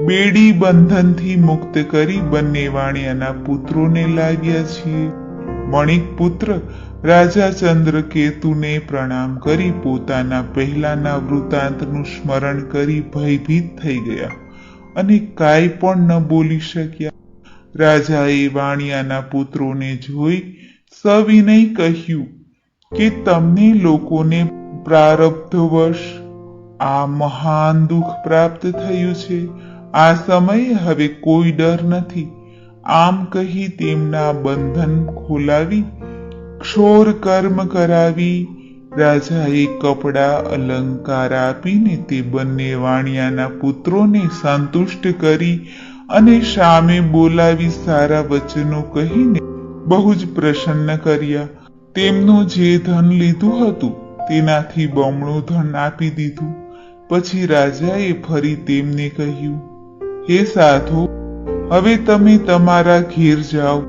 બેડી બંધનથી મુક્ત કરી બંને વાણિયાના પુત્રોને લાવ્યા છીએ. મણિક પુત્ર રાજા ચંદ્રકેતુને પ્રણામ કરી પોતાના પહેલાના વૃત્તાંતનું સ્મરણ કરી ભયભીત થઈ ગયા અને કાંઈ પણ ન બોલી શક્યા. રાજાએ વાણિયાના પુત્રોને જોઈ સવિનય કહ્યું કે તમને લોકોને પ્રારબ્ધવશ આ મહાન દુઃખ પ્રાપ્ત થયું છે. આ સમયે હવે કોઈ ડર નથી. આમ કહી તેમના બંધન ખોલાવી ક્ષોર કર્મ કરાવી રાજાએ કપડા અલંકાર આપીને તે બંને વાણિયાના પુત્રોને સંતુષ્ટ કરી અને સામે બોલાવી સારા વચનો કહીને બહુ જ પ્રસન્ન કર્યા. તેમનું જે ધન લીધું હતું તેનાથી બમણું ધન આપી દીધું. પછી રાજાએ ફરી તેમને કહ્યું, હે સાધુ, હવે તમે તમારા ઘેર જાઓ.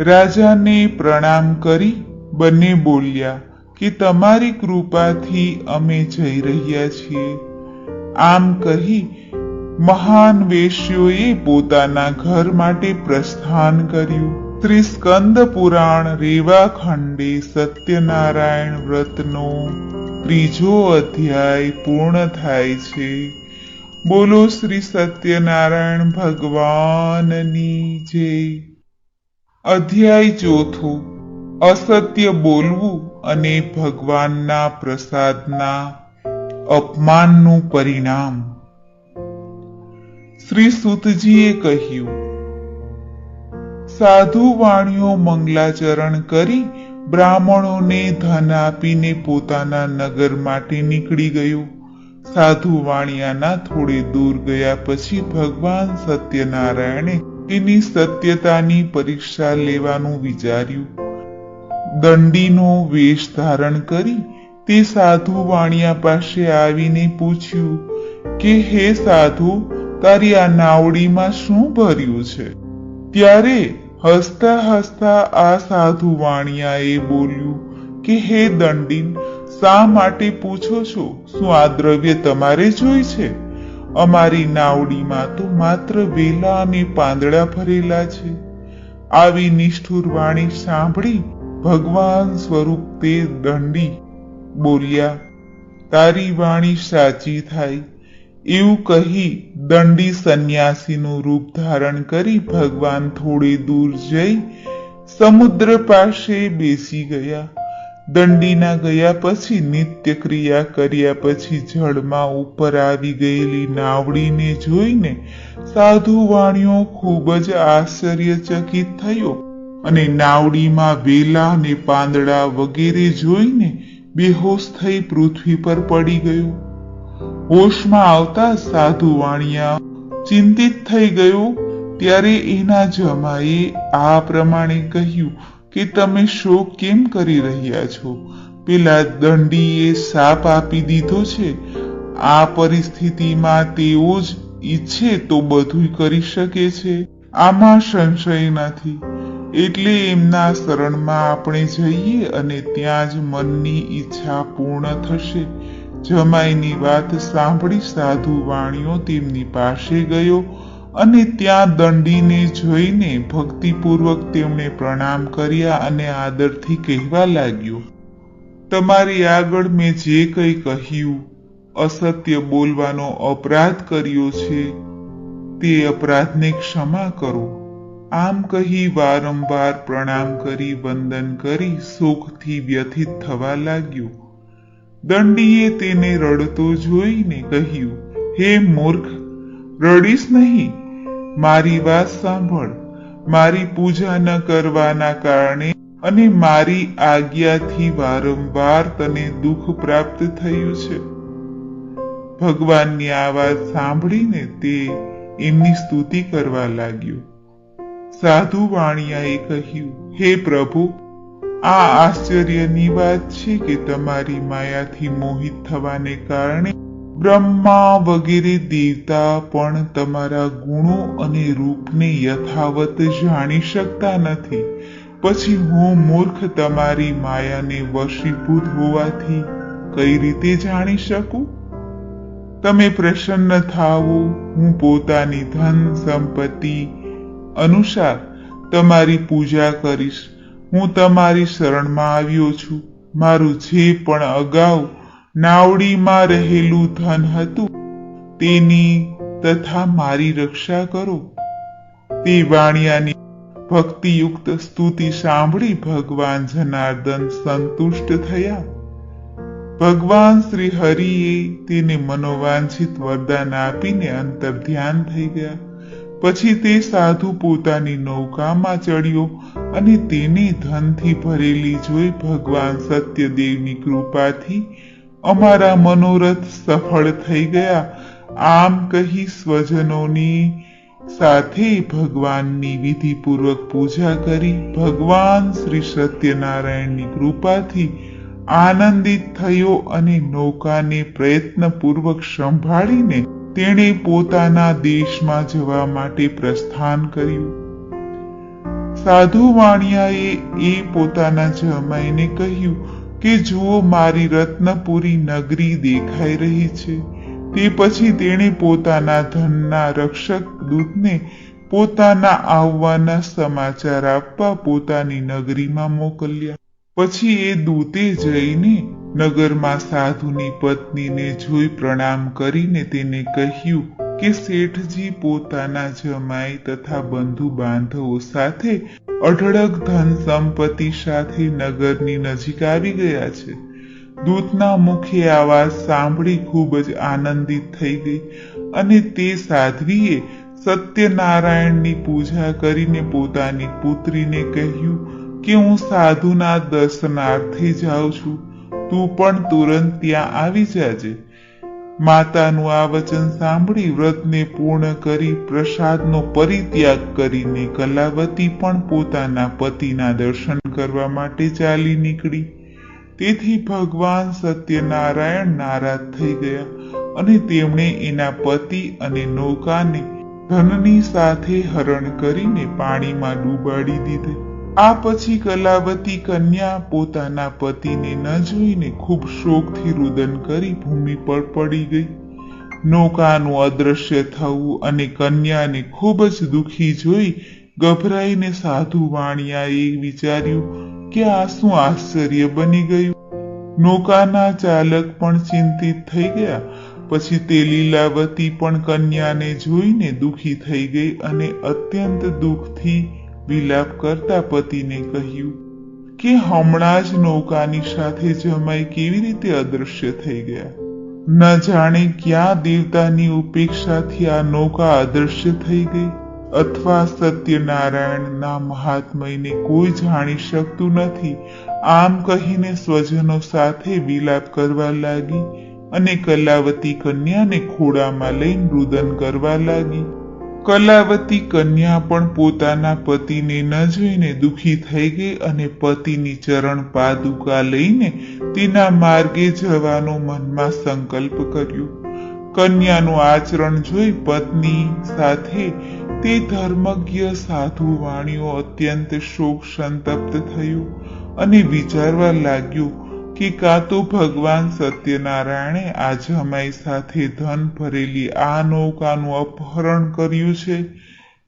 રાજાને પ્રણામ કરી બંને બોલ્યા કે તમારી કૃપાથી અમે જઈ રહ્યા છીએ. આમ કહી મહાન વેશ્યોએ પોતાના ઘર માટે પ્રસ્થાન કર્યું. શ્રી સ્કંદ પુરાણ રેવા ખંડે સત્યનારાયણ વ્રતનો 3જો અધ્યાય પૂર્ણ થાય છે. બોલો શ્રી સત્યનારાયણ ભગવાનની જય. અધ્યાય 4. અસત્ય બોલવું અને ભગવાનના પ્રસાદના અપમાનનું પરિણામ. શ્રી સુતજીએ કહ્યું, સાધુ વાણીઓ મંગલાચરણ કરી બ્રાહ્મણોને ધન આપીને પોતાના નગર માટે નીકળી ગયો. સાધુ વાણિયાના થોડે દૂર ગયા પછી ભગવાન સત્યનારાયણે તેની સત્યતાની પરીક્ષા લેવાનું વિચાર્યું. દંડીનો વેશ ધારણ કરી તે સાધુ વાણિયા પાસે આવીને પૂછ્યું કે હે સાધુ, તારી આ નાવડીમાં શું ભર્યું છે? ત્યારે હસતા હસતા આ સાધુ વાણિયાએ બોલ્યું કે હે દંડીન, શા માટે પૂછો છો? શું આ દ્રવ્ય તમારે જોઈ છે? અમારી નાવડીમાં તો માત્ર વેલા અને પાંદડા ભરેલા છે. આવી નિષ્ઠુર વાણી સાંભળી ભગવાન સ્વરૂપ તે દંડી બોલ્યા, તારી વાણી સાચી થાય. એવું કહી દંડી સંન્યાસીનું રૂપ ધારણ કરી ભગવાન થોડે દૂર જઈ સમુદ્ર પાસે બેસી ગયા. દંડીના ગયા પછી નિત્ય ક્રિયા કર્યા પછી જળમાં ઉપર આવી ગયેલી નાવડીને જોઈને સાધુ વાણિયો ખૂબ જ આશ્ચર્યચકિત થયો અને નાવડીમાં વેલા અને પાંદડા વગેરે જોઈને બેહોશ થઈ પૃથ્વી પર પડી ગયો. હોશમાં આવતા સાધુ વાણિયા ચિંતિત થઈ ગયો. ત્યારે એના જમાએ આ પ્રમાણે કહ્યું કે તમે શોક કેમ કરી રહ્યા છો? પેલા દંડીએ શાપ આપી દીધો છે. આ પરિસ્થિતિમાં તેઓ જ ઈચ્છે તો બધું કરી શકે છે. આમાં સંશય નથી. એટલે એમના શરણમાં આપણે જઈએ અને ત્યાં જ મનની ઈચ્છા પૂર્ણ થશે. જમાઈની વાત સાંભળી સાધુ વાણિયો તેમની પાસે ગયો અને ત્યાં દંડીને જોઈને ભક્તિપૂર્વક તેમણે પ્રણામ કર્યા અને આદરથી કહેવા લાગ્યો, તમારી આગળ મેં જે કંઈ કહ્યું, અસત્ય બોલવાનો અપરાધ કર્યો છે, તે અપરાધને ક્ષમા કરો. આમ કહી વારંવાર પ્રણામ કરી વંદન કરી શોકથી વ્યથિત થવા લાગ્યો. દંડીએ તેને રડતો જોઈને કહ્યું, હે મૂર્ખ, રડીશ નહીં. મારી વાત સાંભળ. મારી પૂજા ન કરવાના કારણે અને મારી આજ્ઞાથી વારંવાર તને દુઃખ પ્રાપ્ત થયું છે. ભગવાનની આ વાત સાંભળીને તે એમની સ્તુતિ કરવા લાગ્યો. સાધુ વાણિયાએ કહ્યું, હે પ્રભુ, આ આશ્ચર્યની વાત છે કે તમારી માયાથી મોહિત થવાને કારણે બ્રહ્મા વગેરે દેવતા પણ તમારા ગુણો અને રૂપને યથાવત જાણી શકતા નથી. પછી હું મૂર્ખ તમારી માયાને વશીભૂત હોવાથી કઈ રીતે જાણી શકું? તમે પ્રસન્ન થાવો, હું પોતાની ધન સંપત્તિ અનુસાર તમારી પૂજા કરીશ. હું તમારી શરણમાં આવ્યો છું. મારું જે પણ અગાઉ નાવડીમાં રહેલું ધન હતું તેની તથા મારી રક્ષા કરો. તે વાણિયાની ભક્તિયુક્ત સ્તુતિ સાંભળી ભગવાન જનાર્દન સંતુષ્ટ થયા. ભગવાન શ્રી હરિએ તેને મનોવાંછિત વરદાન આપીને અંતર ધ્યાન થઈ ગયા. પછી તે સાધુ પોતાની નૌકામાં ચડ્યો અને તેને ધનથી ભરેલી જોઈ ભગવાન સત્યદેવની કૃપાથી અમારા મનોરથ સફળ થઈ ગયા. આમ કહી સ્વજનોની સાથે ભગવાનની વિધિપૂર્વક પૂજા કરી ભગવાન શ્રી સત્યનારાયણની કૃપાથી આનંદિત થયો અને નૌકાને પ્રયત્નપૂર્વક સંભાળીને તેણે પોતાના દેશમાં જવા માટે પ્રસ્થાન કર્યું. સાધુ વાણિયાએ એ પોતાના જમાઈને કહ્યું કે જુઓ, મારી રત્નપુરી નગરી દેખાઈ રહી છે. તે પછી તેણે પોતાના ધનના રક્ષક દૂતને પોતાના આવવાના સમાચાર આપવા પોતાની નગરીમાં મોકલ્યા. પછી એ દૂતે જઈને નગરમાં સાધુની પત્નીને જોઈ પ્રણામ કરીને તેને કહ્યું કે શેઠજી પોતાના જમાઈ તથા બંધુ બાંધવો સાથે અઢળક ધન સંપત્તિ સાથે નગરની નજીક આવી ગયા છે. દૂતના મુખે આ વાત સાંભળી ખૂબ જ આનંદિત થઈ ગઈ અને તે સાધ્વીએ સત્યનારાયણની પૂજા કરીને પોતાની પુત્રીને કહ્યું કે હું સાધુના દર્શનાર્થે જાઉં છું, તું પણ તુરંત ત્યાં આવી જાજે. માતાનું આ વચન સાંભળી વ્રતને પૂર્ણ કરી પ્રસાદનો પરિત્યાગ કરીને કલાવતી પણ પોતાના પતિના દર્શન કરવા માટે ચાલી નીકળી. તેથી ભગવાન સત્યનારાયણ નારાજ થઈ ગયા અને તેમણે એના પતિ અને નૌકાને ધનની સાથે હરણ કરીને પાણીમાં ડૂબાડી દીધી. આ પછી કલાવતી કન્યા પોતાના પતિને ન જોઈને ખૂબ શોકથી રુદન કરી ભૂમિ પર પડી ગઈ. નૌકાનું અદૃશ્ય થવું અને કન્યાને ખૂબ જ દુઃખી જોઈ ગભરાઈને સાધુ વાણિયાએ વિચાર્યું કે આ શું આશ્ચર્ય બની ગયું. નૌકાના ચાલક પણ ચિંતિત થઈ ગયા. પછી તે લીલાવતી પણ કન્યાને જોઈને દુઃખી થઈ ગઈ અને અત્યંત દુઃખથી વિલાપ કરતા પતિને કહ્યું કે હમણાં જ નૌકાની સાથે જમાઈ કેવી રીતે અદૃશ્ય થઈ ગયા. ન જાણે ક્યાં દેવતાની ઉપેક્ષાથી આ નૌકા અદૃશ્ય થઈ ગઈ, અથવા સત્યનારાયણના મહાત્મયને કોઈ જાણી શકતું નથી. આમ કહીને સ્વજનો સાથે વિલાપ કરવા લાગી અને કલાવતી કન્યાને ખોળામાં લઈને રુદન કરવા લાગી. કલાવતી કન્યા પણ પોતાના પતિને ન જોઈને દુઃખી થઈ ગઈ અને પતિની ચરણ પાદુકા લઈને તેના માર્ગે જવાનો મનમાં સંકલ્પ કર્યો. કન્યાનું આચરણ જોઈ પત્ની સાથે તે ધર્મજ્ઞ સાધુ વાણીઓ અત્યંત શોક સંતપ્ત થયો અને વિચારવા લાગ્યો કે કાં તો ભગવાન સત્યનારાયણે આ જમાઈ સાથે ધન ભરેલી આ નૌકાનું અપહરણ કર્યું છે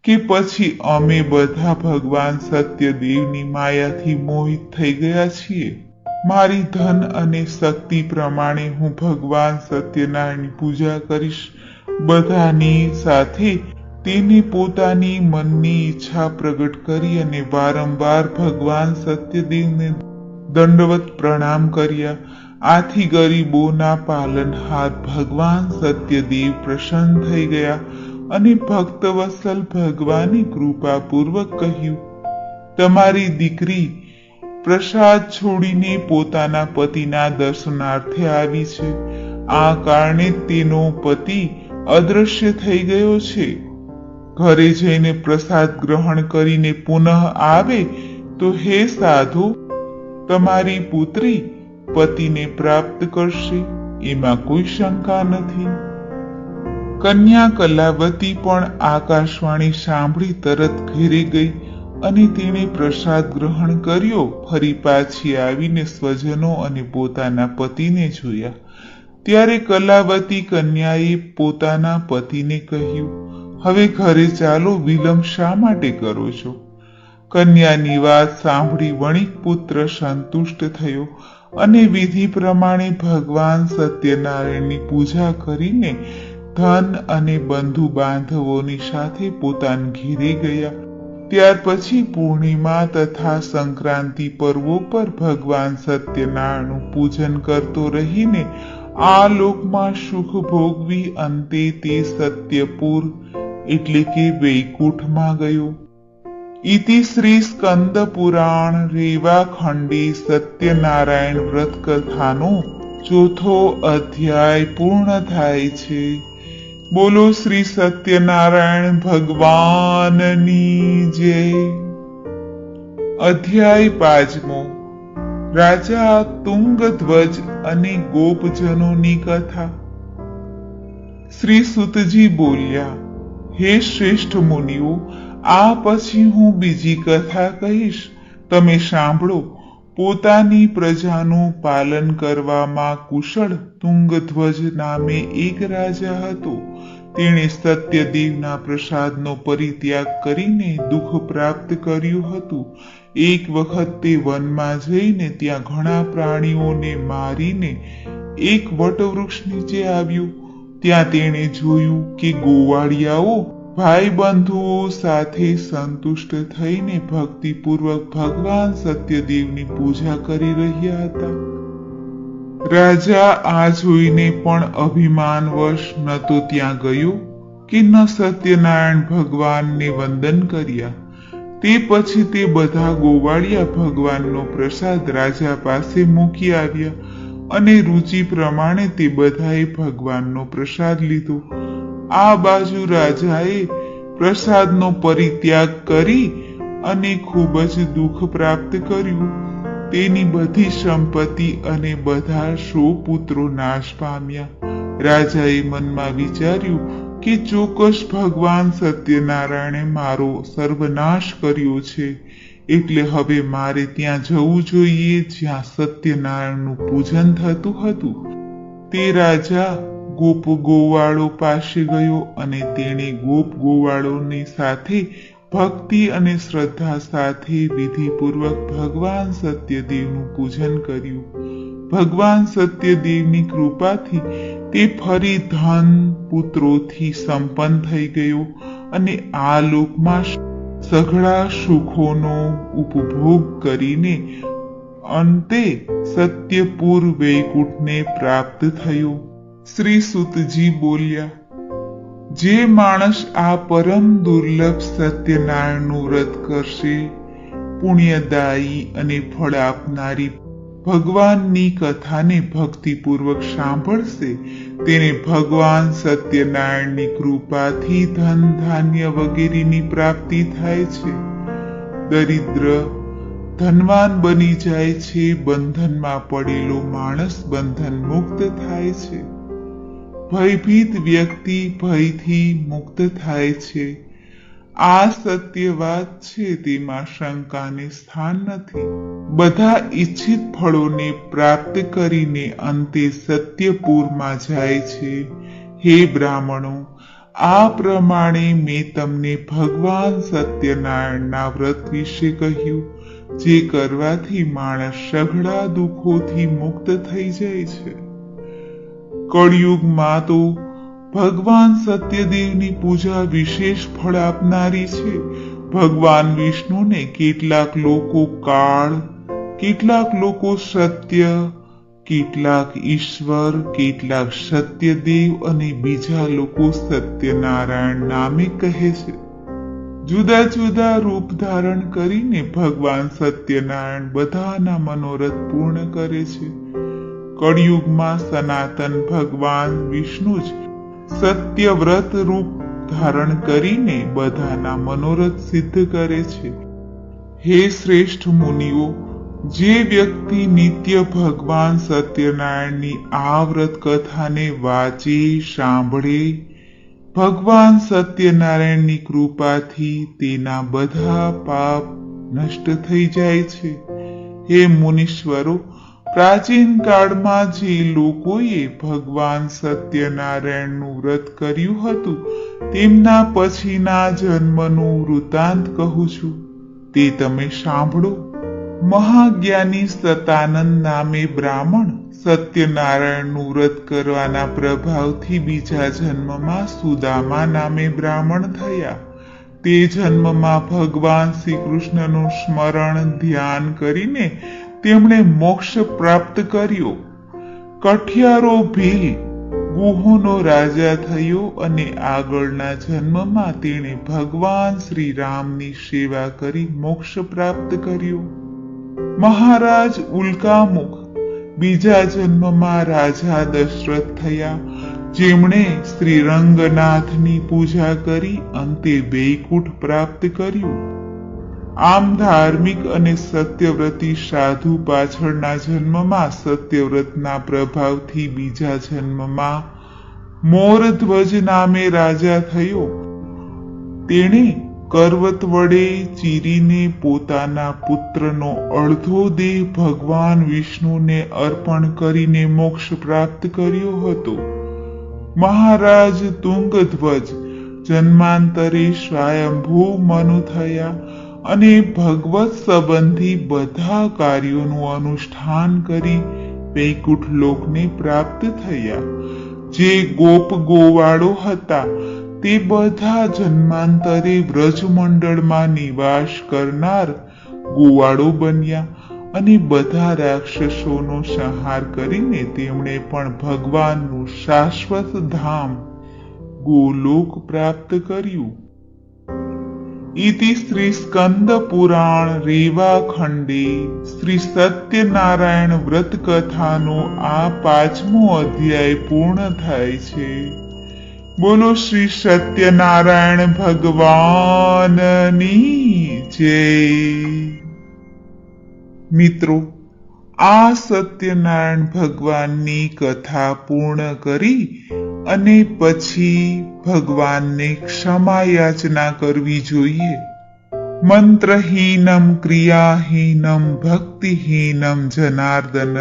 કે પછી અમે બધા ભગવાન સત્યદેવની માયાથી મોહિત થઈ ગયા છીએ. મારી ધન અને શક્તિ પ્રમાણે હું ભગવાન સત્યનારાયણની પૂજા કરીશ. બધાની સાથે તેને પોતાની મનની ઈચ્છા પ્રગટ કરી અને વારંવાર ભગવાન સત્યદેવને દંડવત પ્રણામ કર્યા. આથી ગરીબોના પાલનહાર ભગવાન સત્યદેવ પ્રસન્ન થઈ ગયા અને ભક્તવત્સલ ભગવાને કૃપાપૂર્વક કહ્યું, તમારી દીકરી પ્રસાદ છોડીને પોતાના પતિના દર્શનાર્થે આવી છે. આ કારણે તેનો પતિ અદૃશ્ય થઈ ગયો છે. ઘરે જઈને પ્રસાદ ગ્રહણ કરીને પુનઃ આવે તો હે સાધુ, તમારી પુત્રી પતિને પ્રાપ્ત કરશે, એમાં કોઈ શંકા નથી. કન્યા કલાવતી પણ આકાશવાણી સાંભળી તરત ઘેરે ગઈ અને તેણે પ્રસાદ ગ્રહણ કર્યો. ફરી પાછી આવીને સ્વજનો અને પોતાના પતિને જોયા. ત્યારે કલાવતી કન્યાએ પોતાના પતિને કહ્યું, હવે ઘરે ચાલો, વિલંબ શા માટે કરો છો? કન્યાની વાત સાંભળી વણિક પુત્ર સંતુષ્ટ થયો અને વિધિ પ્રમાણે ભગવાન સત્યનારાયણની પૂજા કરીને ધન અને બંધુ બાંધવોની સાથે પોતાના ઘેરે ગયા. ત્યાર પછી પૂર્ણિમા તથા સંક્રાંતિ પર્વો પર ભગવાન સત્યનારાયણનું પૂજન કરતો રહીને આ લોકમાં સુખ ભોગવી અંતે તે સત્યપુર એટલે કે વૈકુંઠમાં ગયો. इति श्री स्कंद पुराण रेवा खंडी सत्यनारायण व्रत कथानो चौथो अध्याय पूर्ण थाय छे। बोलो श्री सत्यनारायण भगवाननी जय। अध्याय 5 राजा तुंगध्वज अने गोपजनोनी कथा। श्री सुतजी बोल्या, हे श्रेष्ठ मुनिओ, આ પછી હું બીજી કથા કહીશ, તમે સાંભળો। પોતાની પ્રજાનું પાલન કરવામાં કુશળ તુંગધ્વજ નામે એક રાજા હતો। તેણે સત્યદેવના પ્રસાદનો પરિત્યાગ કરીને દુઃખ પ્રાપ્ત કર્યું હતું। એક વખત તે વનમાં જઈને ત્યાં ઘણા પ્રાણીઓને મારીને એક વટવૃક્ષ નીચે આવ્યો। ત્યાં તેણે જોયું કે ગોવાળિયાઓ ભાઈ બંધુઓ સાથે સંતુષ્ટ થઈને ભક્તિપૂર્વક ભગવાન સત્યદેવની પૂજા કરી રહ્યા હતા। રાજા આ જોઈને પણ અભિમાનવશ ન તો ત્યાં ગયો કે ન સત્યનારાયણ ભગવાનને વંદન કર્યા। તે પછી તે બધા ગોવાળિયા ભગવાનનો પ્રસાદ રાજા પાસે મૂકી આવ્યા અને રુચિ પ્રમાણે તે બધાએ ભગવાનનો પ્રસાદ લીધો. આ બાજુ રાજાએ પ્રસાદનો પરિત્યાગ કરી અને ખૂબ જ દુઃખ પ્રાપ્ત કર્યું. તેની બધી સંપત્તિ અને બધા 100 પુત્રો નાશ પામ્યા. રાજાએ મનમાં વિચાર્યું કે ચોક્કસ ભગવાન સત્યનારાયણે મારો સર્વનાશ કર્યો છે, એટલે હવે મારે ત્યાં જવું જોઈએ જ્યાં સત્યનારાયણનું પૂજન થતું હતું. તે રાજા ગોપ ગોવાળો પાસે ગયો અને તેણે ગોપ ગોવાળોની સાથે ભક્તિ અને શ્રદ્ધા સાથે વિધિપૂર્વક ભગવાન સત્યદેવનું પૂજન કર્યું. ભગવાન સત્યદેવની કૃપાથી તે ફરી ધન પુત્રોથી સંપન્ન થઈ ગયો અને આ લોકમાં સઘળા સુખોનો ઉપભોગ કરીને અંતે સત્યપુર વૈકુંઠને પ્રાપ્ત થયો. શ્રી સુતજી બોલ્યા, જે માણસ આ પરમ દુર્લભ સત્યનારાયણનું વ્રત કરશે, પુણ્યદાયી અને ફળ આપનારી ભગવાનની કથાને ભક્તિપૂર્વક સાંભળશે, તેને ભગવાન સત્યનારાયણની કૃપાથી ધન ધાન્ય વગેરેની પ્રાપ્તિ થાય છે. દરિદ્ર ધનવાન બની જાય છે. બંધનમાં પડેલો માણસ બંધન મુક્ત થાય છે. ભયભીત વ્યક્તિ ભયથી મુક્ત થાય છે. આ સત્ય વાત છે, તેમાં શંકાને સ્થાન નથી. બધા ઈચ્છિત ફળોને પ્રાપ્ત કરીને અંતે સત્યપુરમાં જાય છે. હે બ્રાહ્મણો, આ પ્રમાણે મેં તમને ભગવાન સત્યનારાયણના વ્રત વિશે કહ્યું, જે કરવાથી માણસ સઘળા દુઃખોથી મુક્ત થઈ જાય છે. કળિયુગમાં તો ભગવાન સત્યદેવની પૂજા વિશેષ ફળ આપનારી છે. ભગવાન વિષ્ણુને કેટલાક લોકો કાળ, કેટલાક લોકો સત્ય, કેટલાક ઈશ્વર, કેટલાક સત્યદેવ અને બીજા લોકો સત્યનારાયણ નામે કહે છે. જુદા જુદા રૂપ ધારણ કરીને ભગવાન સત્યનારાયણ બધાના મનોરથ પૂર્ણ કરે છે. કળિયુગમાં સનાતન ભગવાન વિષ્ણુ જ સત્યવ્રત રૂપ ધારણ કરીને બધાના મનોરથ સિદ્ધ કરે છે. હે શ્રેષ્ઠ મુનિઓ, જે વ્યક્તિ નિત્ય ભગવાન સત્યનારાયણની આ વ્રત કથાને વાંચે, સાંભળે, ભગવાન સત્યનારાયણની કૃપાથી તેના બધા પાપ નષ્ટ થઈ જાય છે. હે મુનીશ્વરો, પ્રાચીન કાળમાં જે લોકોએ ભગવાન સત્યનારાયણનું વ્રત કર્યું હતું, તેમના પછીના જન્મનું વૃત્તાંત કહું છું, તે તમે સાંભળો. મહાજ્ઞાની સતાનંદ નામે બ્રાહ્મણ સત્યનારાયણનું વ્રત કરવાના પ્રભાવથી બીજા જન્મમાં સુદામા નામે બ્રાહ્મણ થયા. તે જન્મમાં ભગવાન શ્રી કૃષ્ણનું સ્મરણ ધ્યાન કરીને તેમણે મોક્ષ પ્રાપ્ત કર્યો. કઠિયારો ભીલ ગુહોનો રાજા થયો અને આગળના જન્મમાં તેણે ભગવાન શ્રી રામની સેવા કરી મોક્ષ પ્રાપ્ત કર્યો. મહારાજ ઉલ્કામુખ બીજા જન્મમાં રાજા દશરથ થયા, જેમણે શ્રી રંગનાથની પૂજા કરી અંતે વૈકુંઠ પ્રાપ્ત કર્યું. આમ ધાર્મિક અને સત્યવ્રતી સાધુ પાછળના જન્મમાં સત્યવ્રતના પ્રભાવથી બીજા જન્મમાં મોરધ્વજ નામે રાજા થયો. તેણે કરવત વડે ચીરીને પોતાના પુત્રનો અડધો દેહ ભગવાન વિષ્ણુને અર્પણ કરીને મોક્ષ પ્રાપ્ત કર્યો હતો. મહારાજ તુંગધ્વજ જન્માંતરે સ્વયંભૂ મનુ થયા અને ભગવત સંબંધી બધા કાર્યોનું અનુષ્ઠાન કરી વૈકુંઠ લોકને પ્રાપ્ત થયા. જે ગોપ ગોવાળો હતા તે બધા જન્માંતરે વ્રજમંડળમાં નિવાસ કરનાર ગોવાળો બન્યા અને બધા રાક્ષસોનો સંહાર કરીને તેમણે પણ ભગવાનનું શાશ્વત ધામ ગોલોક પ્રાપ્ત કર્યું. इति श्री स्कंद पुराण रेवाखंडे શ્રી સત્યનારાયણ વ્રત કથાનો આ 5મો અધ્યાય પૂર્ણ થાય છે. બોલો શ્રી સત્યનારાયણ ભગવાનની જય. મિત્રો, આ સત્યનારાયણ ભગવાનની કથા પૂર્ણ કરી અને પછી ભગવાનને ક્ષમા યાચના કરવી જોઈએ. મંત્રહીનમ ક્રિયાહીનમ ભક્તિહીનમ જનાર્દન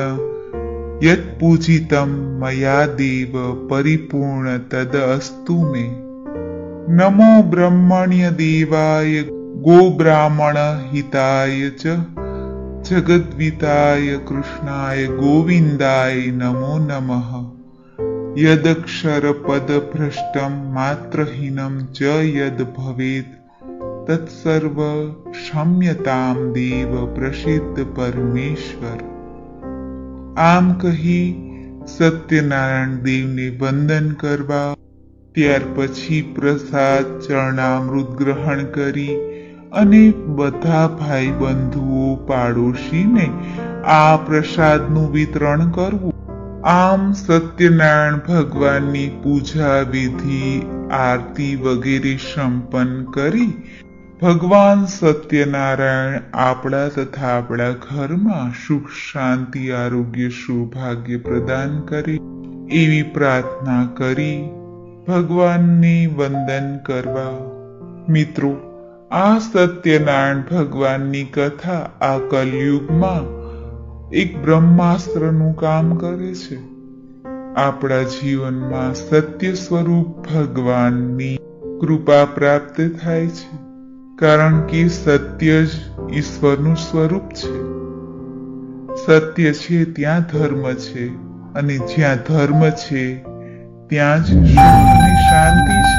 યત પૂજિતમ મયા દેવ પરિપૂર્ણ તદ અસ્તુ મે. નમો બ્રહ્મણ્ય દેવાય ગો બ્રાહ્મણ હિતાય ચ જગદ્વિતાય કૃષ્ણાય ગોવિંદાય નમો નમઃ. યદક્ષર પદ ભ્રષ્ટમ માત્રહીનમ ચ યદ ભવેત તત્સર્વ ક્ષમ્યતામ દેવ પ્રસિદ્ધ પરમેશ્વર. આમ કહી સત્યનારાયણ દેવને વંદન કરવા, ત્યાર પછી પ્રસાદ ચરણામૃત ગ્રહણ કરી અને બધા ભાઈ બંધુઓ પાડોશીને આ પ્રસાદનું વિતરણ કરવું. આમ સત્યનારાયણ ભગવાનની પૂજા વિધિ આરતી વગેરે સંપન્ન કરી ભગવાન સત્યનારાયણ આપણા તથા આપણા ઘરમાં સુખ શાંતિ આરોગ્ય સૌભાગ્ય પ્રદાન કરે એવી પ્રાર્થના કરી ભગવાનને વંદન કરવા. મિત્રો, આ સત્યનારાયણ ભગવાનની કથા આ કલયુગમાં એક બ્રહ્માસ્ત્રનું કામ કરે છે. આપણા જીવનમાં સત્ય સ્વરૂપ ભગવાનની કૃપા પ્રાપ્ત થાય છે, કારણ કે સત્ય જ ઈશ્વરનું સ્વરૂપ છે. સત્ય છે ત્યાં ધર્મ છે, અને જ્યાં ધર્મ છે ત્યાં જ સુખ અને શાંતિ છે.